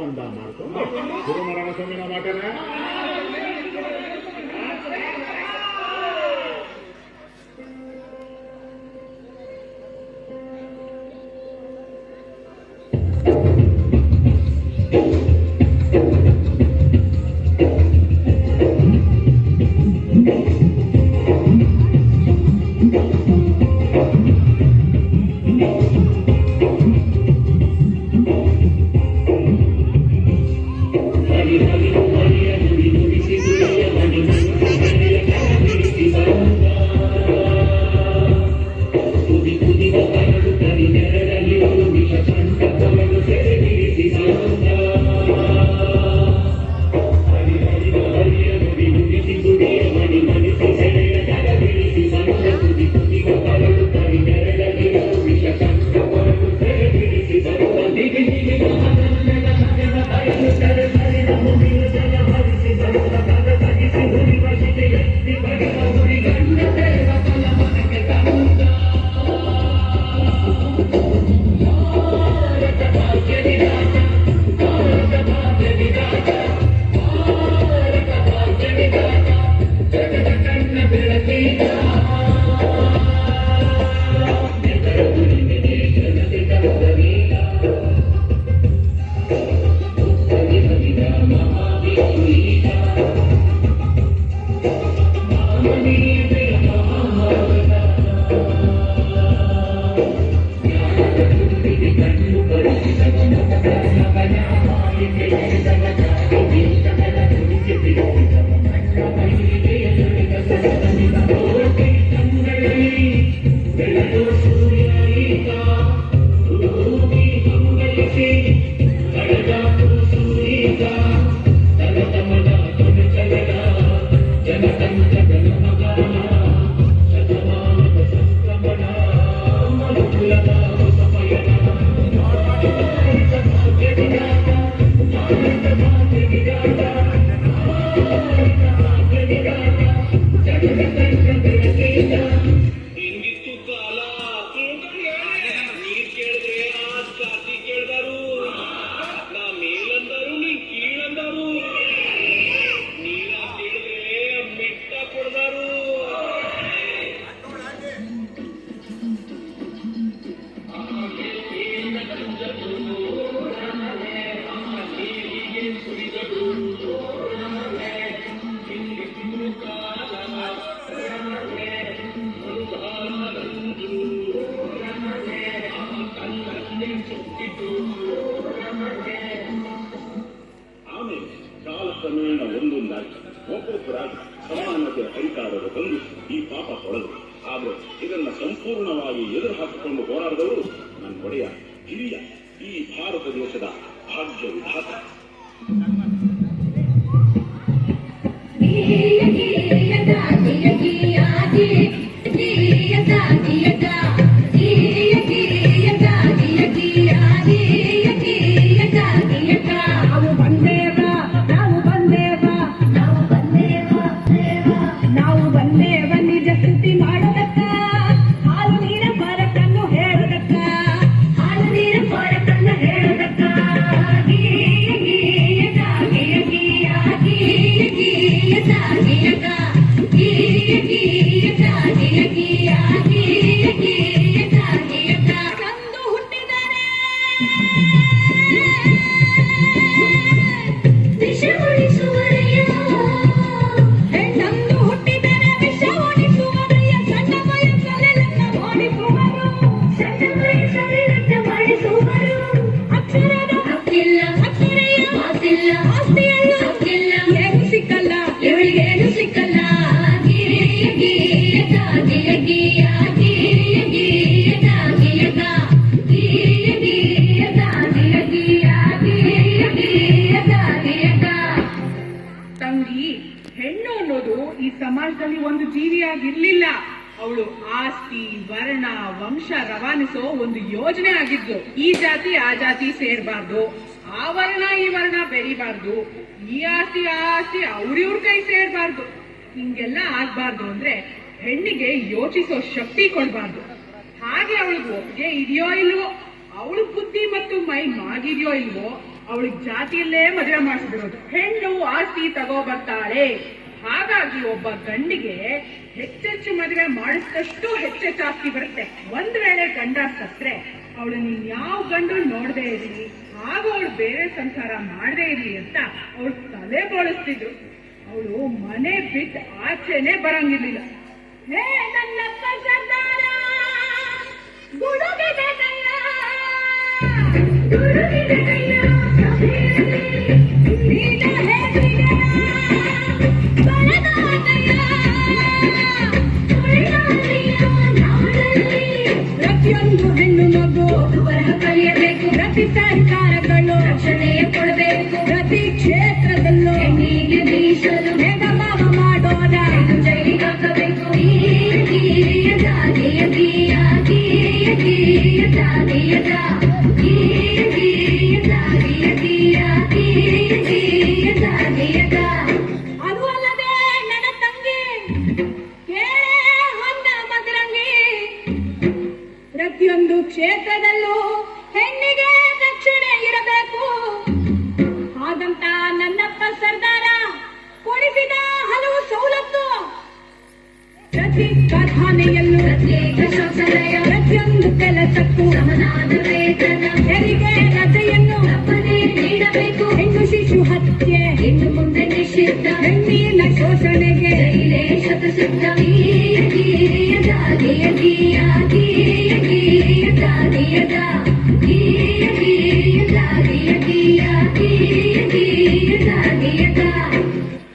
ಒಪ್ಪಂದ ಮಾಡ್ಕೊಂಡು ಶುರು ಮಾಡೋಣ ಸ್ವಾಮಿ ಮಾಟನ. ಆಮೇಲೆ ಕಾಲಕ್ರಮೇಣ ಒಂದೊಂದಾಗಿ ಒಬ್ಬೊಬ್ಬರಾಗಿ ಸಮಾನತೆಯ ಅಧಿಕಾರದ ತಂದು ಈ ಪಾಪ ತೊಳೆದು, ಆದರೆ ಇದನ್ನ ಸಂಪೂರ್ಣವಾಗಿ ಎದುರು ಹಾಕಿಕೊಂಡು ಹೋರಾಡಿದವರು ನನ್ನ ಒಡೆಯ ಹಿರಿಯ ಈ ಭಾರತ ದೇಶದ ಭಾಗ್ಯ ವಿಧಾತ. ಸಮಾಜದಲ್ಲಿ ಒಂದು ಜೀವಿಯಾಗಿರ್ಲಿಲ್ಲ. ಅವಳು ಆಸ್ತಿ ವರ್ಣ ವಂಶ ರವಾನಿಸೋ ಒಂದು ಯೋಜನೆ ಆಗಿದ್ದು. ಈ ಜಾತಿ ಆ ಜಾತಿ ಸೇರ್ಬಾರ್ದು, ಆ ವರ್ಣ ಈ ವರ್ಣ ಬೆರಿಬಾರ್ದು, ಈ ಆಸ್ತಿ ಆ ಆಸ್ತಿ ಅವ್ರಿವ್ರ ಕೈ ಸೇರ್ಬಾರ್ದು. ಹಿಂಗೆಲ್ಲ ಆಗ್ಬಾರ್ದು ಅಂದ್ರೆ ಹೆಣ್ಣಿಗೆ ಯೋಚಿಸೋ ಶಕ್ತಿ ಕೊಡ್ಬಾರ್ದು. ಹಾಗೆ ಅವಳಿಗೆ ಒಪ್ಪಿಗೆ ಇದೆಯೋ ಇಲ್ವೋ, ಅವಳ ಬುದ್ಧಿ ಮತ್ತು ಮೈ ಮಾಗಿದೆಯೋ ಇಲ್ವೋ, ಅವಳಿಗೆ ಜಾತಿಯಲ್ಲೇ ಮದುವೆ ಮಾಡಿಸ್ಬಿಡೋದು. ಹೆಣ್ಣು ಆಸ್ತಿ ತಗೋ ಬರ್ತಾಳೆ, ಹಾಗಾಗಿ ಒಬ್ಬ ಗಂಡಿಗೆ ಹೆಚ್ಚೆಚ್ಚು ಮದುವೆ ಮಾಡಿಸಿದಷ್ಟು ಹೆಚ್ಚೆಚ್ಚು ಆಸ್ತಿ ಬರುತ್ತೆ. ಒಂದ್ ವೇಳೆ ಗಂಡ ಸತ್ರೆ ಅವಳು ನೀನ್ ಯಾವ ಗಂಡು ನೋಡದೇ ಇರಲಿ, ಹಾಗೂ ಅವಳು ಬೇರೆ ಸಂಸಾರ ಮಾಡದೇ ಇರಲಿ ಅಂತ ಅವಳು ತಲೆ ಬೋಳಿಸ್ತಿದ್ರು. ಅವಳು ಮನೆ ಬಿಟ್ಟು ಆಚೆನೆ ಬರಂಗಿರ್ಲಿಲ್ಲ. ಹೇ ನನ್ನಪ್ಪ ಸರ್ದಾರ, ಗುಡುಗಿದೆ ಕೈಯ, ಗುಡುಗಿದೆ ಕೈಯ, ನೀನ ಹೇಗಿದೆ ಪ್ರತಿಯೊಂದು ಹೆಣ್ಣು ಮಗು ಬರಹ ಕಲಿಯಬೇಕು. ಪ್ರತಿ ಸರ್ಕಾರಗಳು ರಕ್ಷಣೆಯ ಕೊಡಬೇಕು. ಪ್ರತಿ ಕ್ಷೇತ್ರದಲ್ಲೂ ಹೆಣ್ಣಿಗೆ ಮೀಸಲು ಭೇದ ಭಾವ ಮಾಡೋದ ಜೈಲಿಗೆ ಹಾಕಬೇಕು. ಅದು ಅಲ್ಲದೆ ನನ್ನ ತಂಗಿ ಕೇಳೇ ಹೊಂದ ಮದರಂಗಿ, ಪ್ರತಿಯೊಂದು ಕ್ಷೇತ್ರದಲ್ಲೂ ಹೆಣ್ಣಿಗೆ ರಕ್ಷಣೆ ಇರಬೇಕು. ಹಾಗಂತ ನನ್ನಪ್ಪ ಸರ್ದಾರ ಕೊಡಿಸಿದ ಹಲವು ಸವಲತ್ತು. ಪ್ರತಿ ಕಾರ್ಖಾನೆಯಲ್ಲೂ ಪ್ರತ್ಯೇಕ ಶೌಚಾಲಯ, ಪ್ರತಿಯೊಂದು ಕೆಲಸಕ್ಕೂ ಸಮನಾದ ವೇತನ, ಹೆರಿಗೆ ರಜೆಯನ್ನು ತಪ್ಪದೇ ನೀಡಬೇಕು. ಹೆಣ್ಣು ಶಿಶು ಹತ್ಯೆ ಇನ್ನು ಮುಂದೆ ನಿಷಿದ್ಧ, ಹೆಣ್ಣಿನ ಶೋಷಣೆಗೆ ಜೈಲೇ ಶತಸಿದ್ಧ.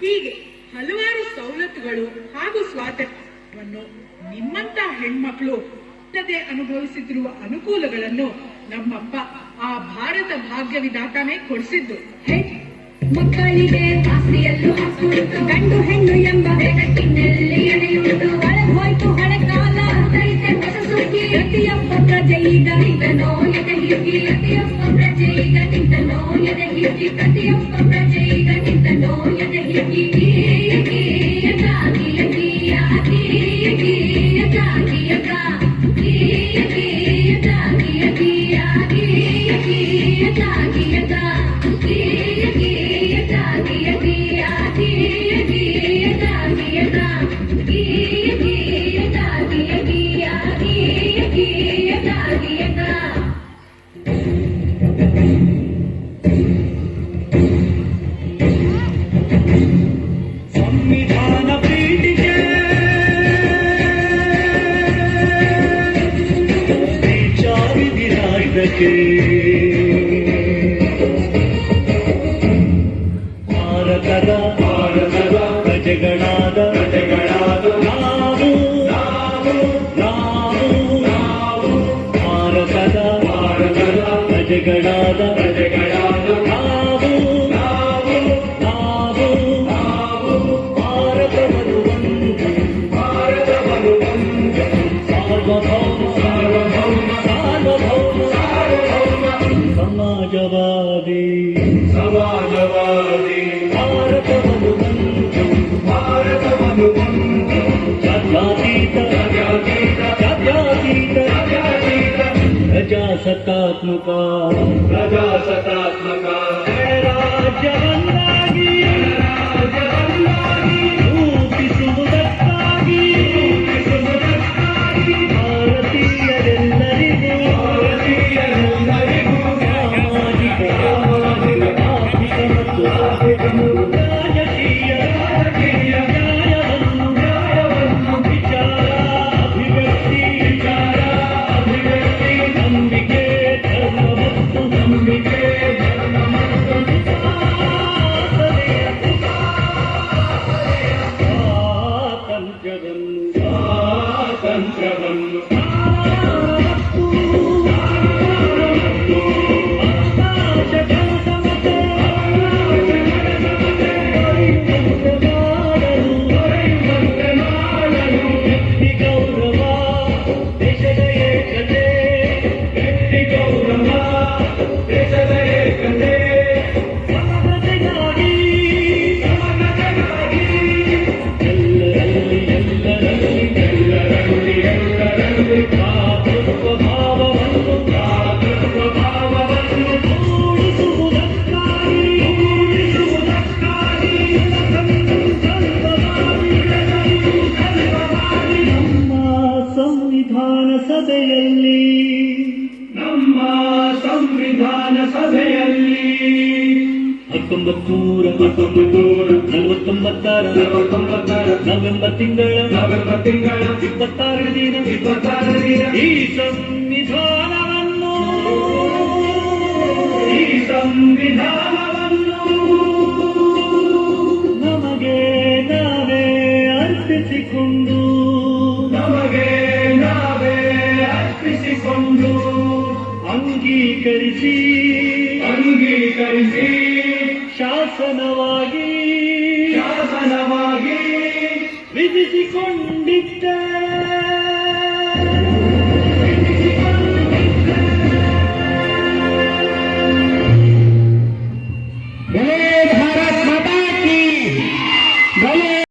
ಹೀಗೆ ಹಲವಾರು ಸವಲತ್ತುಗಳು ಹಾಗೂ ಸ್ವಾತಂತ್ರ್ಯವನ್ನು ನಿಮ್ಮಂತ ಹೆಣ್ಮಕ್ಳು ಹುಟ್ಟದೆ ಅನುಭವಿಸುತ್ತಿರುವ ಅನುಕೂಲಗಳನ್ನು ನಮ್ಮಪ್ಪ ಆ ಭಾರತ ಭಾಗ್ಯ ವಿಧಾತಾನೇ ಕೊಡಿಸಿದ್ದು. ಮಕ್ಕಳಿಗೆ ಆಸ್ತಿಯಲ್ಲೂ ಹಕ್ಕುಂಟು, ಗಂಡು ಹೆಣ್ಣು ಎಂಬ ಬೆಳಕಿನಲ್ಲಿ ಎಣೆಯುಂಟು. ಒಳಗೋಯ್ತು ಹಳೆಕಾಲ, ಹೊಸ ಸುಗ್ಗಿ. ಪ್ರತಿಯೊಬ್ಬ ಪ್ರಜೆ ಈಗ ನಿಂತನೋ ಎದೆ ಹಿಗ್ಗಿ, ಪ್ರತಿಯೊಬ್ಬ ಪ್ರಜೆ ಈಗ ನಿಂತನೋ ಎದೆ ಹಿಗ್ಗಿ, ಪ್ರತಿಯೊಬ್ಬ ಪ್ರಜೆ ಈಗ ನಿಂತನೋ ಎದೆ ಹಿಗ್ಗಿ. ಸಂವಿಧಾನ ಪ್ರೀತಿಗೆ ವಿಚಾರಿದಿರಾಯ್ದಕ್ಕೆ ಭಾರತದ ಪ್ರಜೆಗಳಾದ ನಾವು ಭಾರತದ ಪ್ರಜೆಗಳಾದ ಸಮಾಜವಾದಿ ಭಾರತವನ್ನು ಜಾತ್ಯತೀತ ಪ್ರಜಾಸತ್ತಾತ್ಮಕ ರಾಜ್ಯವನ್ನಾಗಿ ರೂಪಿಸುವುದಕ್ಕಾಗಿ ಭಾರತೀಯರೆಲ್ಲರಿಗೂ ಸಾಮಾಜಿಕ ಆರ್ಥಿಕ ಮತ್ತು ರಾಜಕೀಯ ನ್ಯಾಯವನ್ನು ವಿಚಾರ ಅಭಿವ್ಯಕ್ತಿ ನಂಬಿಕೆ ಧರ್ಮ ಮತ್ತು ಸಂವಿಧಾನ ಸಭೆಯಲ್ಲಿ 1949 ನವೆಂಬರ್ ತಿಂಗಳ 26 ದಿನ ಈ ಸಂವಿಧಾನವನ್ನು ನಮಗೆ ನಾವೇ ಅರ್ಪಿಸಿಕೊಂಡು ಅಂಗೀಕರಿಸಿ ಶಾಸನವಾಗಿ ವಿಧಿಸಿಕೊಂಡಿದ್ದ